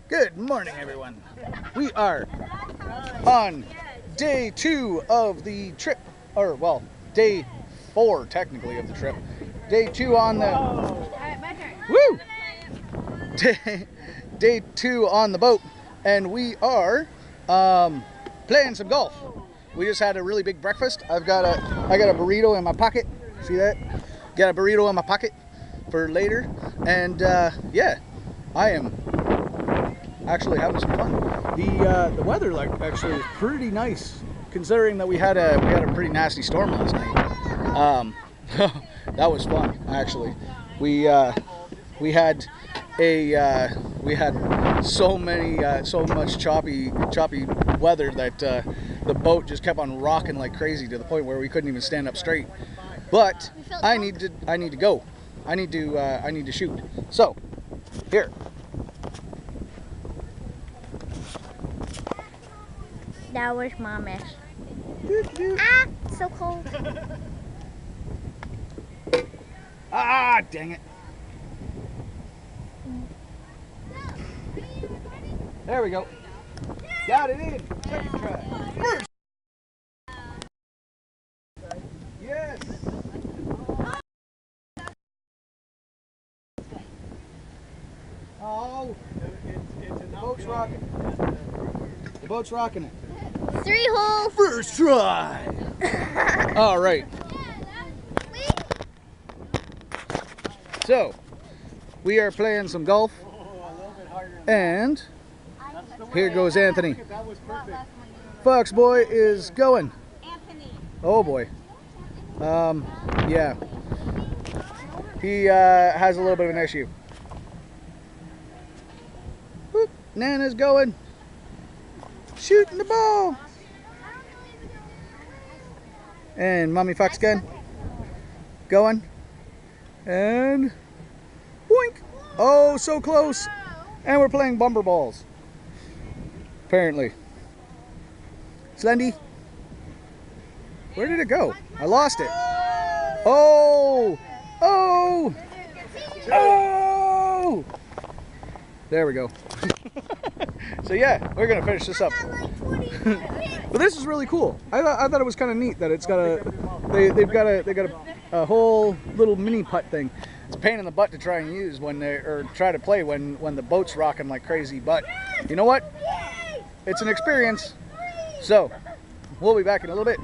Good morning, everyone. We are on day 2 of the trip, or well, day 4 technically of the trip. Day 2 on the day 2 on the boat, and we are playing some golf. We just had a really big breakfast. I got a burrito in my pocket. See that? Got a burrito in my pocket for later, and yeah, I am actually having some fun. The weather actually was pretty nice, considering that we had a pretty nasty storm last night. That was fun actually. We had so much choppy weather that the boat just kept on rocking like crazy to the point where we couldn't even stand up straight. But I need to go. I need to shoot. So here. That was Mama's. Ah, so cold. Ah, dang it. There we go. Got it in. Second try. First. Yes. Oh, the boat's rocking. The boat's rocking it. 3 hole. First try. All right. So, we are playing some golf, and here goes Anthony. Fox boy is going. Oh boy. Yeah. He has a little bit of an issue. Whoop, Nana's going. Shooting the ball. And Mommy Fox again. Going. And boink. Oh, so close. And we're playing bumper balls. Apparently. Slendy. Where did it go? I lost it. Oh. Oh. Oh. There we go. So yeah, we're gonna finish this up. But this is really cool. I thought it was kind of neat that it's got they've got a whole little mini putt thing. It's a pain in the butt to try and use when try to play when the boat's rocking like crazy. But you know what? It's an experience. So we'll be back in a little bit.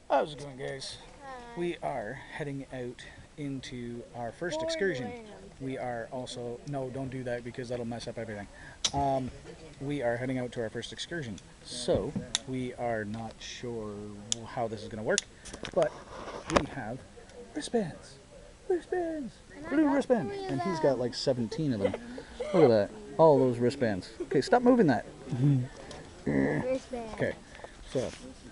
How's it going, guys? We are heading out into our first excursion. We are also, no, don't do that because that'll mess up everything. We are heading out to our first excursion. So, we are not sure how this is going to work, but we have wristbands. Wristbands! Blue wristband! And he's got like 17 of them. Look at that. All those wristbands. Okay, stop moving that. Okay, so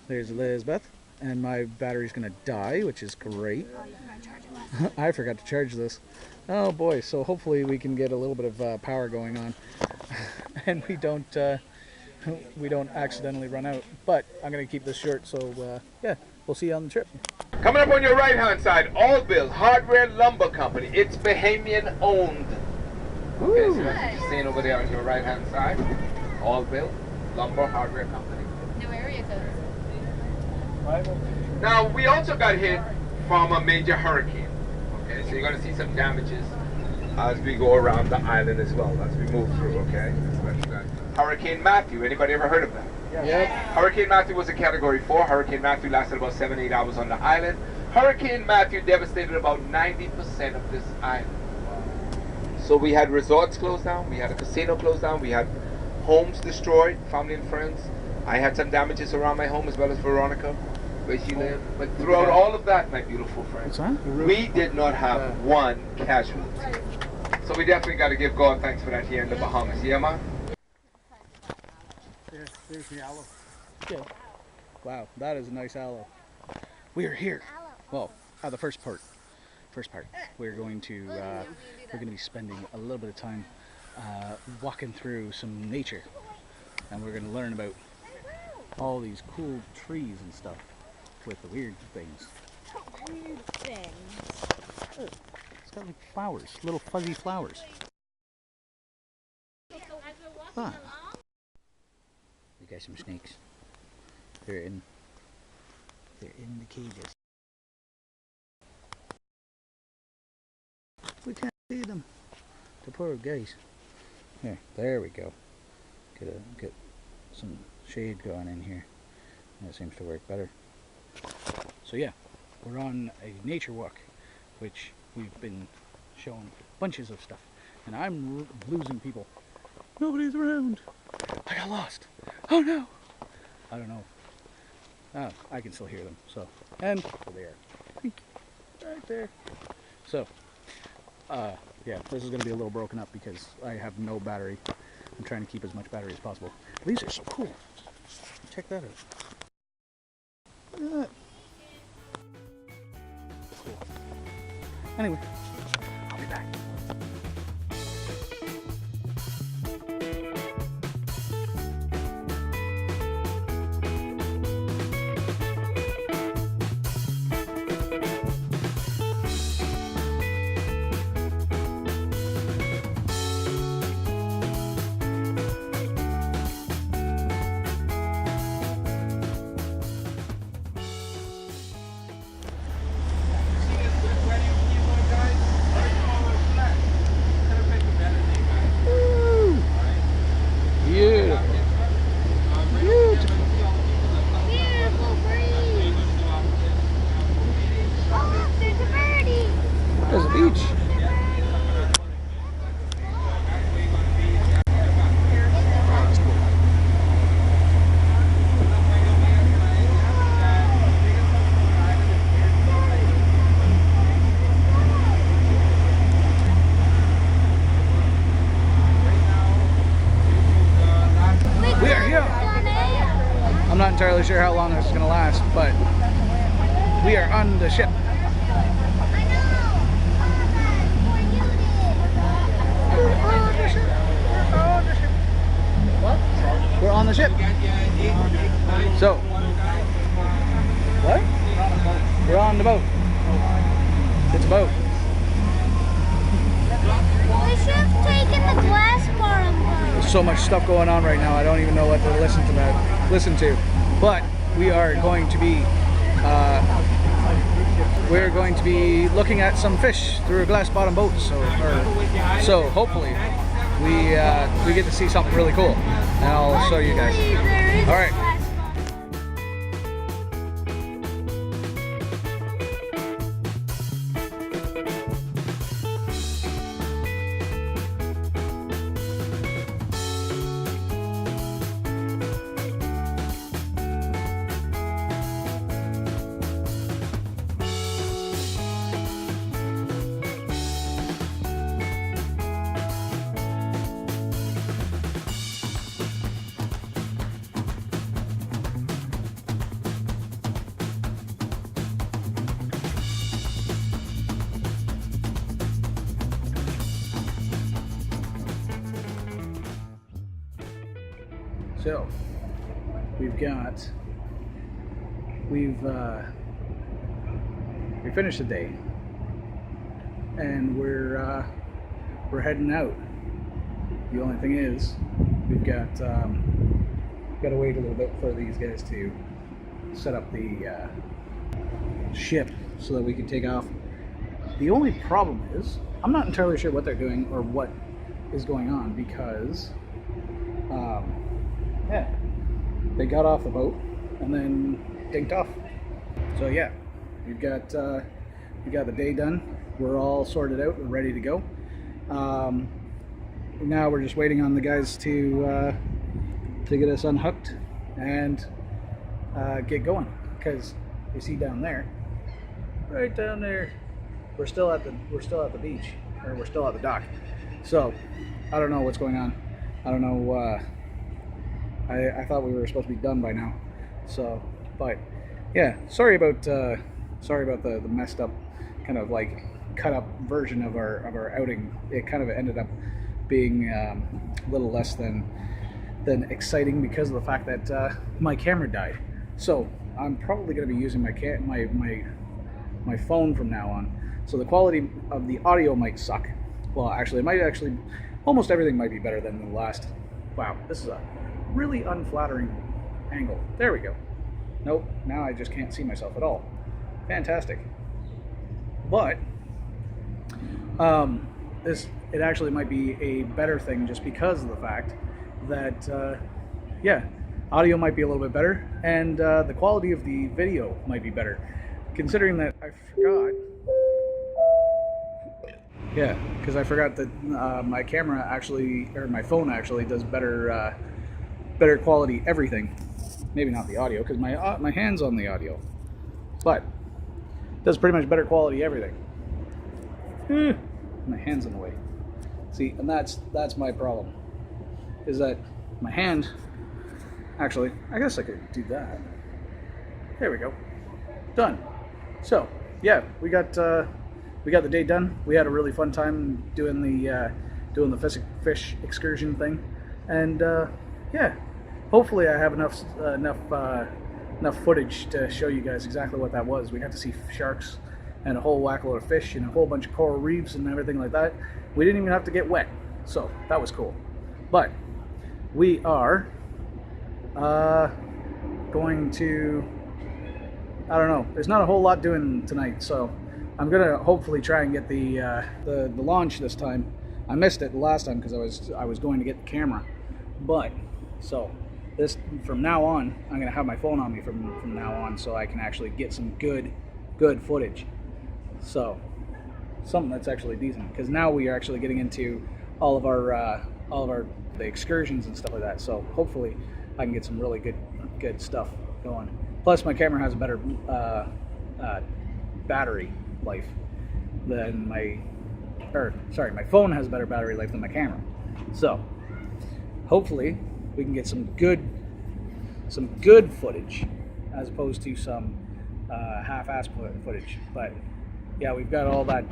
there's Elizabeth. And my battery's gonna die, which is great. I forgot to charge this. Oh boy, so hopefully we can get a little bit of power going on. And we don't we don't accidentally run out. But I'm gonna keep this short, so yeah, we'll see you on the trip. Coming up on your right hand side, Allbill Hardware Lumber Company. It's Bahamian owned. Okay, so that's what you're seeing over there on your right hand side. Allbill Lumber Hardware Company. No area codes. Now, we also got hit from a major hurricane. Okay, so you're going to see some damages as we go around the island as well, as we move through, okay? Hurricane Matthew, anybody ever heard of that? Yep. Hurricane Matthew was a Category 4. Hurricane Matthew lasted about 7-8 hours on the island. Hurricane Matthew devastated about 90% of this island. So we had resorts closed down, we had a casino closed down, we had homes destroyed, family and friends. I had some damages around my home as well as Veronica, where she lived. But throughout all of that, my beautiful friends, we did not have one casualty. So we definitely got to give God thanks for that here in the Bahamas. Yeah, man? There's the aloe. Yeah. Wow, that is a nice aloe. We are here. Well, the first part. We're going to be spending a little bit of time walking through some nature, and we're going to learn about all these cool trees and stuff with the weird things. Oh, it's got like flowers, little fuzzy flowers. Fun. We got some snakes. They're in the cages. We can't see them. The poor guys. Here, there we go. Get some shade going in here. That seems to work better. So yeah, we're on a nature walk, which we've been showing bunches of stuff, and I'm losing people. Nobody's around. I got lost. Oh no! I don't know. Oh, I can still hear them. So, and there, right there. So, yeah, this is going to be a little broken up because I have no battery. I'm trying to keep as much battery as possible. These are so cool. Check that out. Look at that. Cool. Anyway, I'll be back. There's a beach. We are here. I'm not entirely sure how long this is going to last, but we are on the ship. We're on the ship. So, what? We're on the boat. It's a boat. The ship's taking the glass part of the boat. There's so much stuff going on right now. I don't even know what to listen to. But we are going to be looking at some fish through a glass bottom boat. So hopefully we get to see something really cool, and I'll show you guys. All right. So we finished the day, and we're heading out. The only thing is, we've got to wait a little bit for these guys to set up the ship so that we can take off. The only problem is, I'm not entirely sure what they're doing or what is going on, because yeah, they got off the boat and then dinked off. So yeah, we got the day done. We're all sorted out. We're ready to go. Now we're just waiting on the guys to get us unhooked and get going. Because you see down there, right down there, we're still at the beach, or we're still at the dock. So I don't know what's going on. I don't know. I thought we were supposed to be done by now. So, but yeah, sorry about the messed up, kind of like cut up version of our outing. It kind of ended up being a little less than exciting because of the fact that my camera died. So I'm probably going to be using my phone from now on. So the quality of the audio might suck. Well, actually, it might actually, almost everything might be better than the last. Wow, this is a really unflattering angle. There we go. Nope, now I just can't see myself at all. Fantastic. But it actually might be a better thing just because of the fact that yeah, audio might be a little bit better, and the quality of the video might be better, considering that I forgot. Yeah, because I forgot that my camera actually, or my phone actually, does better quality everything. Maybe not the audio, because my hand's on the audio, but does pretty much better quality everything. My hand's in the way. See, and that's my problem. Is that my hand? Actually, I guess I could do that. There we go. Done. So yeah, we got the day done. We had a really fun time doing the fish excursion thing, and yeah, hopefully I have enough footage to show you guys exactly what that was. We got to see sharks and a whole whack load of fish and a whole bunch of coral reefs and everything like that. We didn't even have to get wet, so that was cool. But we are going to, I don't know, there's not a whole lot doing tonight, so I'm gonna hopefully try and get the launch this time. I missed it the last time because I was going to get the camera, but so this, from now on, I'm gonna have my phone on me from now on, so I can actually get some good footage. So something that's actually decent, because now we are actually getting into all of our the excursions and stuff like that. So hopefully I can get some really good stuff going. Plus my camera has a better battery life than my phone has a better battery life than my camera. So hopefully we can get some good footage as opposed to some half-ass footage. But yeah, we've got all that.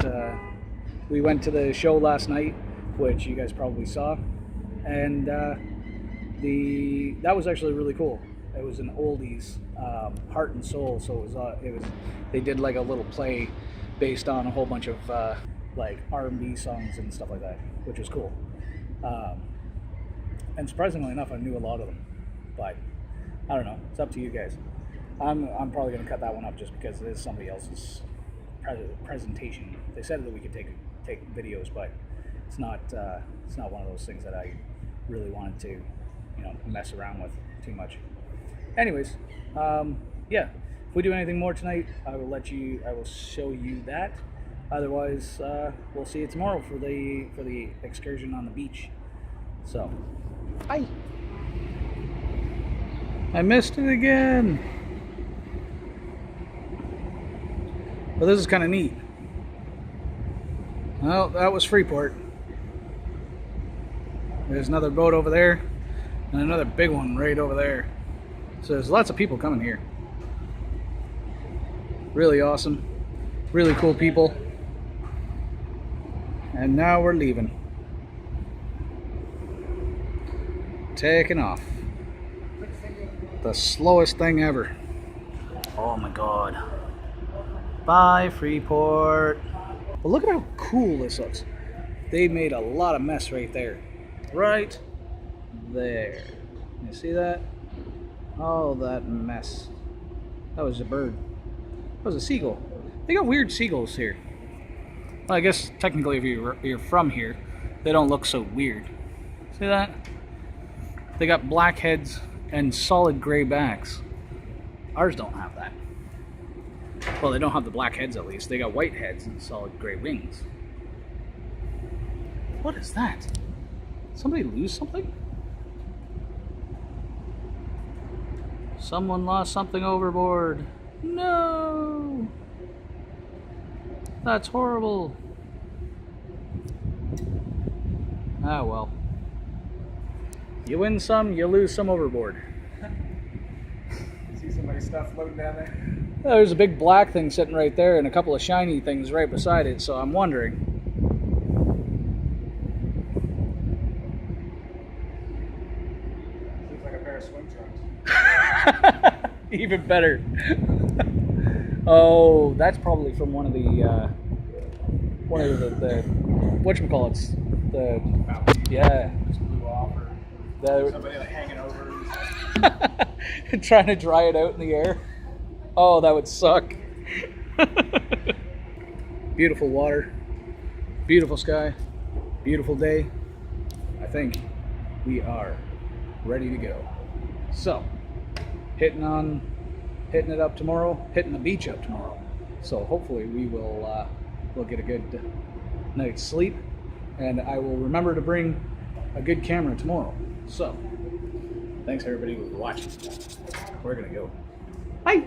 We went to the show last night, which you guys probably saw, and that was actually really cool. It was an oldies, Heart and Soul. So it was they did like a little play based on a whole bunch of like R&B songs and stuff like that, which was cool. And surprisingly enough, I knew a lot of them, but I don't know. It's up to you guys. I'm probably going to cut that one up just because it is somebody else's presentation. They said that we could take videos, but it's not one of those things that I really wanted to, mess around with too much. Anyways, yeah, if we do anything more tonight, I will show you that. Otherwise, we'll see you tomorrow for the excursion on the beach. So, bye. I missed it again. Well, this is kind of neat. Well, that was Freeport. There's another boat over there, and another big one right over there. So there's lots of people coming here. Really awesome. Really cool people. And now we're leaving. Taking off. The slowest thing ever. Oh my god. Bye, Freeport. But look at how cool this looks. They made a lot of mess right there. Right there. You see that? Oh, that mess. That was a bird. That was a seagull. They got weird seagulls here. Well, I guess technically if you're from here, they don't look so weird. See that? They got black heads and solid gray backs. Ours don't have that. Well, they don't have the black heads at least. They got white heads and solid gray wings. What is that? Somebody lose something? Someone lost something overboard. No! That's horrible. Ah, well. You win some, you lose some overboard. See somebody's stuff floating down there? There's a big black thing sitting right there and a couple of shiny things right beside it, so I'm wondering. Looks like a pair of swim trunks. Even better. Oh, that's probably from one of the whatchamacallits. Yeah. Just blew off, or somebody like hanging over. Trying to dry it out in the air. Oh, that would suck. Beautiful water, beautiful sky, beautiful day. I think we are ready to go. So, hitting it up tomorrow, hitting the beach up tomorrow. So hopefully we'll get a good night's sleep, and I will remember to bring a good camera tomorrow. So, thanks everybody for watching. We're gonna go. Bye.